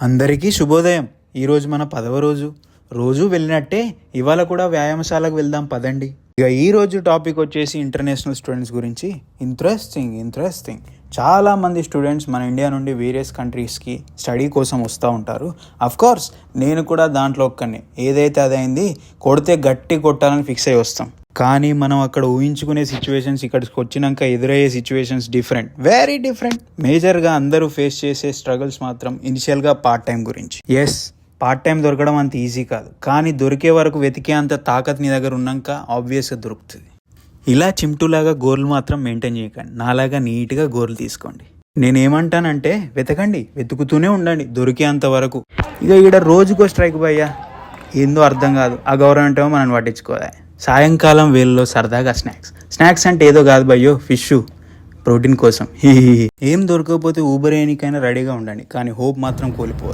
అందరికీ శుభోదయం. ఈరోజు మన 10వ రోజు. రోజు వెళ్ళినట్టే ఇవాళ కూడా వ్యాయామశాలకు వెళ్దాం పదండి. ఇక ఈరోజు టాపిక్ వచ్చేసి ఇంటర్నేషనల్ స్టూడెంట్స్ గురించి. ఇంట్రెస్టింగ్ చాలామంది స్టూడెంట్స్ మన ఇండియా నుండి వేరియస్ కంట్రీస్కి స్టడీ కోసం వస్తూ ఉంటారు. అఫ్కోర్స్ నేను కూడా దాంట్లో ఒక్కనే. ఏదైతే అదైంది, కొడితే గట్టి కొట్టాలని ఫిక్స్ అయ్యి వస్తాం. కానీ మనం అక్కడ ఊహించుకునే సిచ్యువేషన్స్ ఇక్కడికి వచ్చినాక ఎదురయ్యే సిచ్యువేషన్స్ వెరీ డిఫరెంట్. మేజర్గా అందరూ ఫేస్ చేసే స్ట్రగుల్స్ మాత్రం ఇనిషియల్గా పార్ట్ టైం గురించి. ఎస్, పార్ట్ టైం దొరకడం అంత ఈజీ కాదు, కానీ దొరికే వరకు వెతికే అంత తాకత్ నీ దగ్గర ఉన్నాక ఆబ్వియస్గా దొరుకుతుంది. ఇలా చిమ్టులాగా గోర్లు మాత్రం మెయింటైన్ చేయకండి, నాలాగా నీట్గా గోర్లు తీసుకోండి. నేనేమంటానంటే వెతుకుతూనే ఉండండి దొరికేంత వరకు. ఇక ఈడ రోజుకో స్ట్రైక్ భయ్యా, ఏందో అర్థం కాదు. ఆ గవర్నమెంట్ ఏమో మనం పట్టించుకోవాలి. సాయంకాలం వేళలో సరదాగా స్నాక్స్ అంటే ఏదో కాదు భయ్యో, ఫిష్ ప్రోటీన్ కోసం. ఏం దొరకకపోతే ఊబర్ ఏనికైనా రెడీగా ఉండండి, కానీ హోప్ మాత్రం కోల్పోవద్దు.